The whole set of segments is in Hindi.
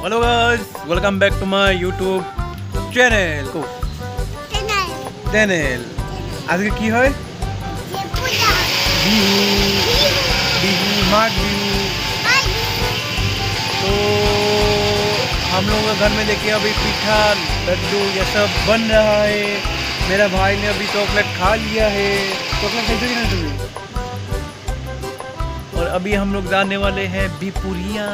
Hello guys, welcome back to my YouTube channel को चैनल। आज के की है बिहू माघ बिहू। तो हम लोगों के घर में देखिए अभी पीठा लड्डू ये सब बन रहा है। मेरा भाई ने अभी चॉकलेट खा लिया है। चॉकलेट खाई ना तुम्हें? और अभी हम लोग जाने वाले हैं बिपुरिया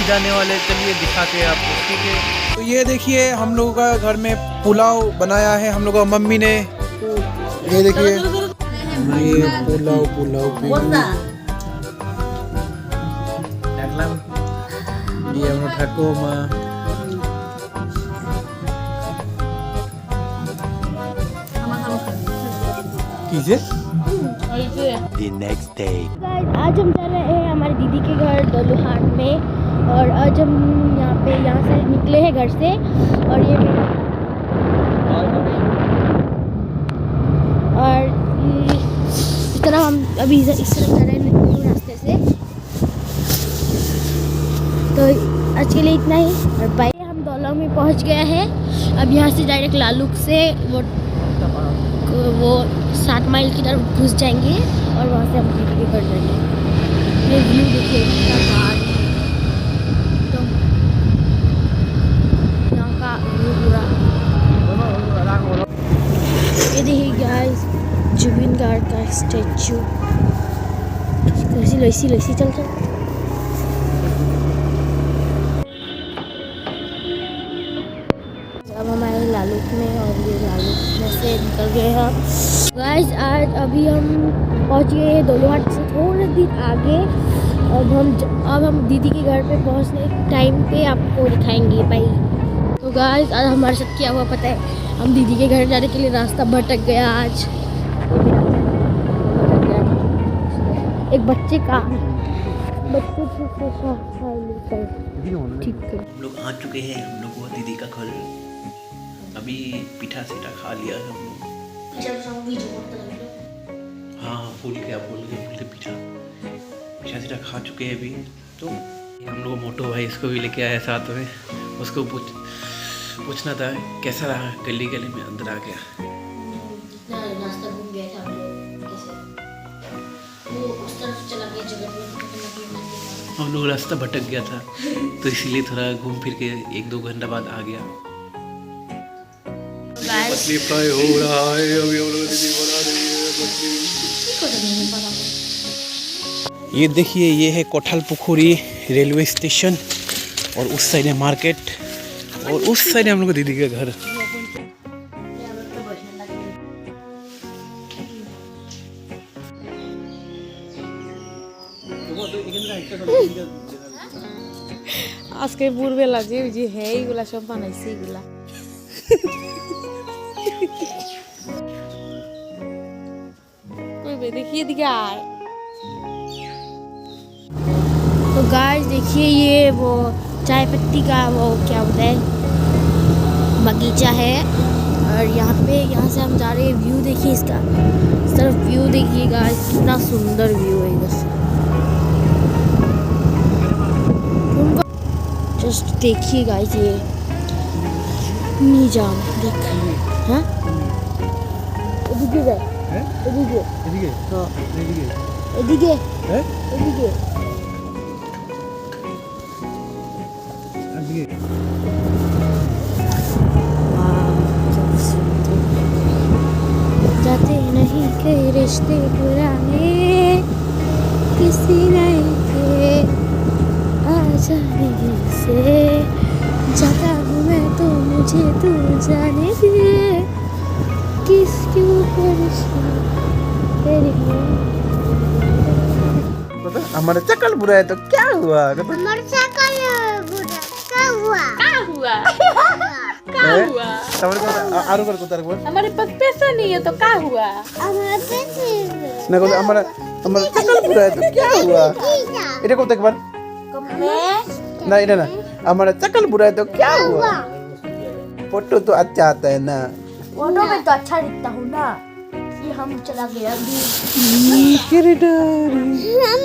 जाने वाले। चलिए दिखाते हैं आपको, ठीक है। तो ये देखिए हम लोगों का घर में पुलाव बनाया है हम लोगों का मम्मी ने। ये देखिए ये पुलाव ये हम ठाको माँ The next day. आज हम जा रहे हैं हमारी दीदी के घर दलुहाट में। और आज हम यहाँ से निकले हैं घर से। और ये और इस तरह हम अभी इस तरह जा रहे हैं रास्ते से। तो आज के लिए इतना ही। और भाई हम दौलत में पहुँच गए हैं। अब यहाँ से डायरेक्ट लालुक से वो 7 माइल की तरफ घुस जाएंगे और वहाँ से हम दीदी के घर जाएंगे। ये व्यू देखिए कितना बाहर तो यहाँ का व्यू पूरा। ये देखिए गाइस जुबिन गार्ड का स्टैचू। लैसी चल अब हमारे लालुक में। और ये लालुक में से निकल गए हैं गाइस। आज अभी हम पहुंच गए हैं दलुहाट से थोड़े दिन आगे। अब हम दीदी के घर पे पहुंचने टाइम पे आपको दिखाएंगे भाई। तो गाइस आज हमारे साथ क्या हुआ पता है? हम दीदी के घर जाने के लिए रास्ता भटक गया आज। एक बच्चे का ठीक है। हम लोग आ चुके हैं हम लोग वो दीदी का घर। अभी पीठा सीठा खा लिया है हम लोग। हाँ भूल गया पीठा सीठा खा चुके हैं अभी। तो हम लोग मोटो भाई इसको भी लेके आए साथ में। उसको पूछना था कैसा रहा गली में अंदर आ गया। रास्ता घूम गया था वो उस तरफ चला गया जगह में। हम लोग रास्ता भटक गया था तो इसीलिए थोड़ा घूम फिर के 1-2 घंटा बाद आ गया। मछली फ्राई हो रहा है अभी हम लोग दीदी बना रही है मछली। ये देखिए ये है कोठाल पुखुरी रेलवे स्टेशन। और उस साइड है मार्केट। और उस साइड है हम लोग दीदी का घर। আজকে ভোরবেলা যে ওই যে হ্যাঁ এইগুলা সব বানাইছে এইগুলা। কইবে দেখি এদিকে আয়। तो गाइस देखिए ये वो चाय पत्ती का वो क्या होता है बगीचा है। और यहाँ से हम जा रहे हैं। व्यू देखिए इसका, इस तरफ व्यू देखिए गाइस कितना सुंदर व्यू है इधर से। जस्ट देखिए गाइस ये निजाम देख। हाँ एदिके जाते नहीं कई रिश्ते पुराने किसी नहीं थे आ जाने से जाता हूँ मैं तो मुझे तू जाने दे किसके ऊपर हमारा चक्कर बुरा है तो क्या हुआ? हमारा चक्कर बुरा क्या हुआ? आरो कर कुतार बोल। हमारे पास पैसा नहीं है तो क्या हुआ? हमारा पैसे ना बोले हमारा चक्कर बुरा है तो क्या हुआ? इधर को एक बार ना इधर ना हमारा चक्कर बुरा है तो क्या हुआ? फोटो तो अच्छा आता है ना। फोटो में तो अच्छा दिखता हूँ ना। ये हम चला गया अभी। हम